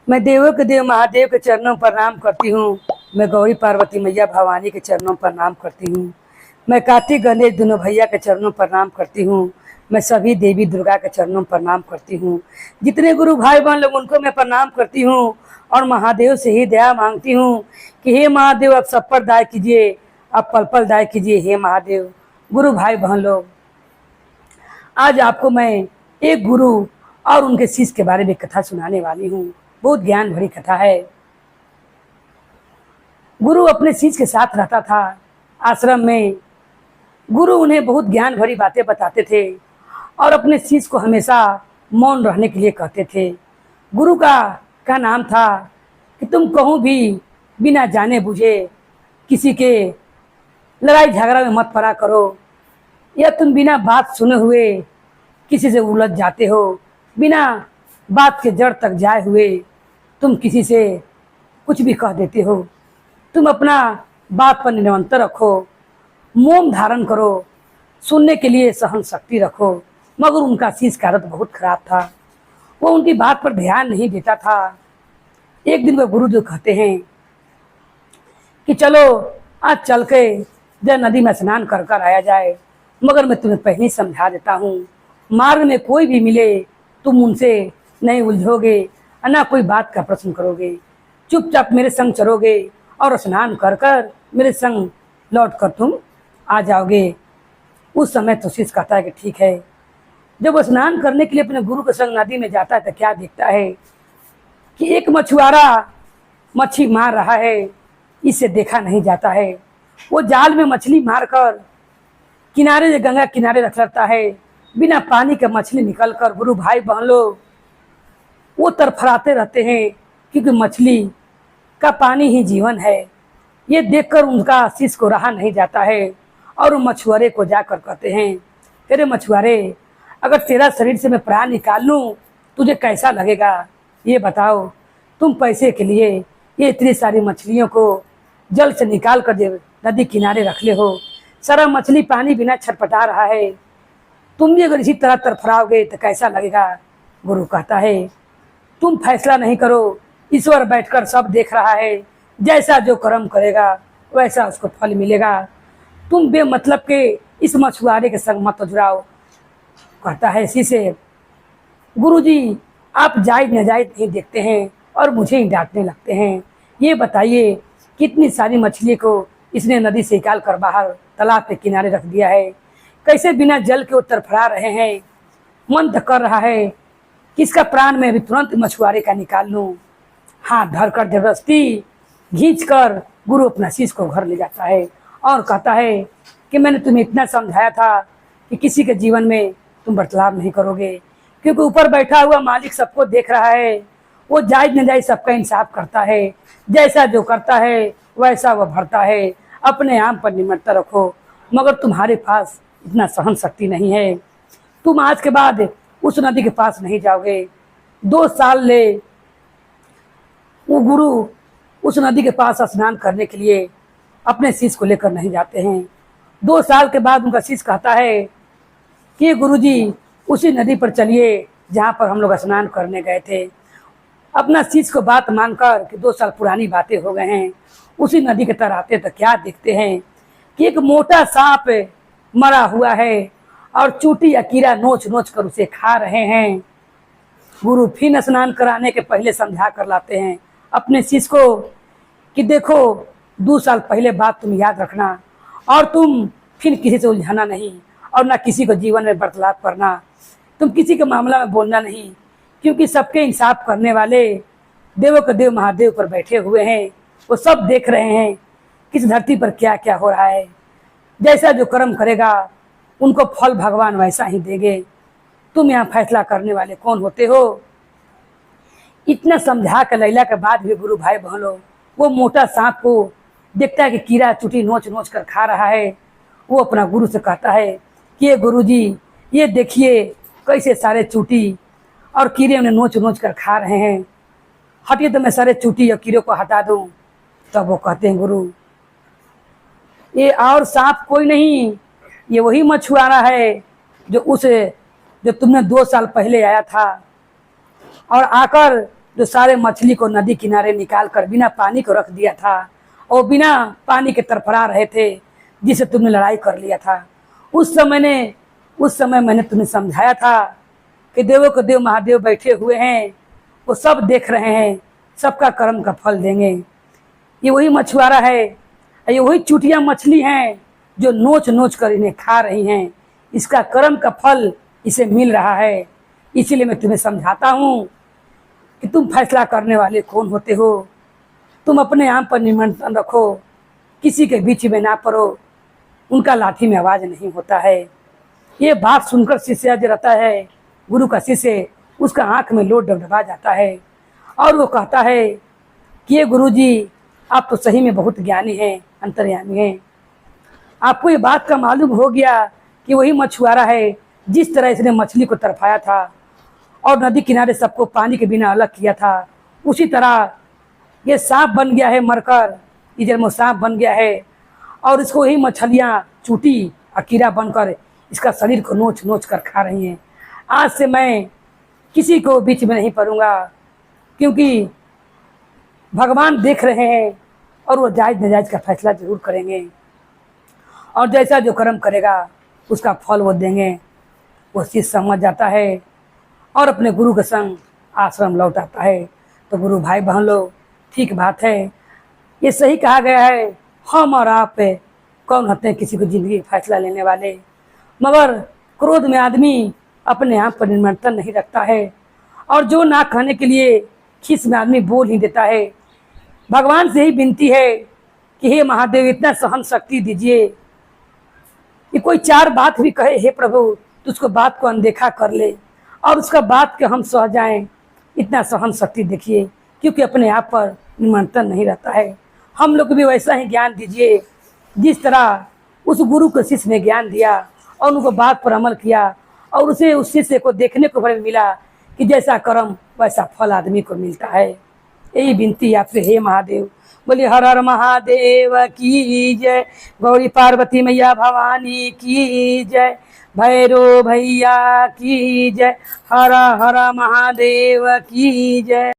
मैं देवों के देव महादेव के चरणों पर प्रणाम करती हूँ। मैं गौरी पार्वती मैया भवानी के चरणों पर प्रणाम करती हूँ। मैं कार्तिक गणेश दोनों भैया के चरणों पर प्रणाम करती हूँ। मैं सभी देवी दुर्गा के चरणों पर प्रणाम करती हूँ। जितने गुरु भाई बहन लोग उनको मैं प्रणाम करती हूँ और महादेव से ही दया मांगती हूँ कि हे महादेव आप सब पर दया कीजिए, आप पल पल दया कीजिए। हे महादेव। गुरु भाई बहन लोग, आज आपको मैं एक गुरु और उनके शिष्य के बारे में कथा सुनाने वाली हूँ। बहुत ज्ञान भरी कथा है। गुरु अपने शिष्य के साथ रहता था आश्रम में। गुरु उन्हें बहुत ज्ञान भरी बातें बताते थे और अपने शिष्य को हमेशा मौन रहने के लिए कहते थे। गुरु का नाम था कि तुम कहूँ भी बिना जाने बुझे किसी के लड़ाई झगड़ा में मत पड़ा करो, या तुम बिना बात सुने हुए किसी से उलझ जाते हो, बिना बात के जड़ तक जाए हुए तुम किसी से कुछ भी कह देते हो। तुम अपना बात पर निरंतर रखो, मौन धारण करो, सुनने के लिए सहन शक्ति रखो। मगर उनका शिष्य का आदत बहुत खराब था। वो उनकी बात पर ध्यान नहीं देता था। एक दिन वो गुरुदेव कहते हैं कि चलो आज चल के जब नदी में स्नान कर कर आया जाए, मगर मैं तुम्हें पहले ही समझा देता हूँ, मार्ग में कोई भी मिले तुम उनसे नहीं उलझोगे, ना कोई बात का प्रश्न करोगे। चुपचाप मेरे संग चलोगे और स्नान कर कर मेरे संग लौट कर तुम आ जाओगे। उस समय तो शिष्य कहता है कि ठीक है। जब वो स्नान करने के लिए अपने गुरु के संग नदी में जाता है तो क्या देखता है कि एक मछुआरा मच्छी मार रहा है। इससे देखा नहीं जाता है। वो जाल में मछली मारकर किनारे, गंगा किनारे रख लेता है। बिना पानी के मछली निकल कर गुरु भाई बहन लोग वो तरफराते रहते हैं, क्योंकि मछली का पानी ही जीवन है। ये देखकर उनका शिष्य को रहा नहीं जाता है और मछुआरे को जाकर कहते हैं, तेरे मछुआरे, अगर तेरा शरीर से मैं प्राण निकाल लूँ तुझे कैसा लगेगा? ये बताओ। तुम पैसे के लिए ये इतनी सारी मछलियों को जल से निकाल कर नदी किनारे रख ले हो। सारा मछली पानी बिना छटपटा रहा है। तुम भी अगर इसी तरह तरफराओगे तो कैसा लगेगा? गुरु कहता है, तुम फैसला नहीं करो, ईश्वर बैठकर सब देख रहा है। जैसा जो कर्म करेगा वैसा उसको फल मिलेगा। तुम बेमतलब के इस मछुआरे के संग मत जुड़ाओ। कहता है शिष्य, गुरुजी आप जायज नाजायज नहीं देखते हैं और मुझे ही डांटने लगते हैं। ये बताइए कितनी सारी मछली को इसने नदी से निकाल कर बाहर तालाब के किनारे रख दिया है। कैसे बिना जल के वो तरफरा रहे हैं। मन तो कर रहा है कि इसका प्राण मैं अभी तुरंत मछुआरे का निकाल लूँ। हाथ धरकर जबरदस्ती खींच कर गुरु अपना शिष्य को घर ले जाता है और कहता है कि मैंने तुम्हें इतना समझाया था कि किसी के जीवन में तुम बर्ताव नहीं करोगे, क्योंकि ऊपर बैठा हुआ मालिक सबको देख रहा है। वो जायज नाजायज सबका इंसाफ करता है। जैसा जो करता है वैसा वह भरता है। अपने आप पर निमरता रखो, मगर तुम्हारे पास इतना सहन शक्ति नहीं है। तुम आज के बाद उस नदी के पास नहीं जाओगे। 2 साल ले वो गुरु उस नदी के पास स्नान करने के लिए अपने शिष्य को लेकर नहीं जाते हैं। 2 साल के बाद उनका शिष्य कहता है कि गुरुजी उसी नदी पर चलिए जहाँ पर हम लोग स्नान करने गए थे। अपना शिष्य को बात मानकर कि 2 साल पुरानी बातें हो गए हैं, उसी नदी के तरह आते तो क्या देखते हैं कि एक मोटा सांप मरा हुआ है और चूटी या कीड़ा नोच नोच कर उसे खा रहे हैं। गुरु फिर स्नान कराने के पहले समझा कर लाते हैं अपने शिष्य को कि देखो 2 साल पहले बात तुम याद रखना और तुम फिर किसी से उलझाना नहीं और ना किसी को जीवन में बर्ताव करना। तुम किसी के मामला में बोलना नहीं, क्योंकि सबके इंसाफ करने वाले देवों के देव महादेव पर बैठे हुए हैं। वो सब देख रहे हैं किस धरती पर क्या क्या हो रहा है। जैसा जो कर्म करेगा उनको फल भगवान वैसा ही देंगे। तुम यहाँ फैसला करने वाले कौन होते हो? इतना समझा कर लैला के बाद भी गुरु भाई बहनों वो मोटा सांप को देखता है कि कीड़ा चुटी नोच नोच कर खा रहा है। वो अपना गुरु से कहता है कि ये गुरुजी, ये देखिए कैसे सारे चूटी और कीड़े उन्हें नोच नोच कर खा रहे हैं। हटिए तो मैं सारे चूटी और कीड़े को हटा दूं। तब वो कहते हैं, गुरु ये और सांप कोई नहीं, ये वही मछुआरा है जो तुमने 2 साल पहले आया था और आकर जो सारे मछली को नदी किनारे निकाल कर बिना पानी को रख दिया था और बिना पानी के तरफड़ा रहे थे, जिसे तुमने लड़ाई कर लिया था। उस समय मैंने तुम्हें समझाया था कि देवों के देव महादेव बैठे हुए हैं, वो सब देख रहे हैं, सबका कर्म का फल देंगे। ये वही मछुआरा है, ये वही चुटिया मछली हैं जो नोच नोच कर इन्हें खा रही हैं। इसका कर्म का फल इसे मिल रहा है। इसीलिए मैं तुम्हें समझाता हूँ कि तुम फैसला करने वाले कौन होते हो। तुम अपने आप पर नियंत्रण रखो, किसी के बीच में ना पड़ो, उनका लाठी में आवाज़ नहीं होता है। ये बात सुनकर शिष्य जो रहता है, गुरु का शिष्य, उसका आंख में लोट डबडबा जाता है और वो कहता है कि ये गुरु जी, आप तो सही में बहुत ज्ञानी हैं, अंतर्यामी हैं। आपको ये बात का मालूम हो गया कि वही मछुआरा है जिस तरह इसने मछली को तरफाया था और नदी किनारे सबको पानी के बिना अलग किया था, उसी तरह ये सांप बन गया है, मरकर इधर में सांप बन गया है और इसको वही मछलियाँ चूटी और कीड़ा बनकर इसका शरीर को नोच नोच कर खा रही हैं। आज से मैं किसी को बीच में नहीं पड़ूंगा, क्योंकि भगवान देख रहे हैं और वो जायज़ नाजायज़ का फैसला जरूर करेंगे और जैसा जो कर्म करेगा उसका फल वो देंगे। वो चीज़ समझ जाता है और अपने गुरु के संग आश्रम लौट आता है। तो गुरु भाई बहन लोग, ठीक बात है, ये सही कहा गया है, हम और आप कौन होते हैं किसी को ज़िंदगी फैसला लेने वाले। मगर क्रोध में आदमी अपने आप पर नियंत्रण नहीं रखता है और जो ना कहने के लिए खीस में आदमी बोल ही देता है। भगवान से ही विनती है कि हे महादेव, इतना सहन शक्ति दीजिए कि कोई चार बात भी कहे, हे प्रभु, तो उसको बात को अनदेखा कर ले और उसका बात के हम सह जाएं। इतना सहन शक्ति देखिए, क्योंकि अपने आप पर नियंत्रण नहीं रहता है। हम लोग भी वैसा ही ज्ञान दीजिए जिस तरह उस गुरु को शिष्य ने ज्ञान दिया और उनको बात पर अमल किया और उसे उस शिष्य को देखने को मिला कि जैसा कर्म वैसा फल आदमी को मिलता है। यही विनती आपसे, हे महादेव। बोलिए हर हर महादेव की जय, गौरी पार्वती मैया भवानी की जय, भैरो भैया की जय, हर हर महादेव की जय।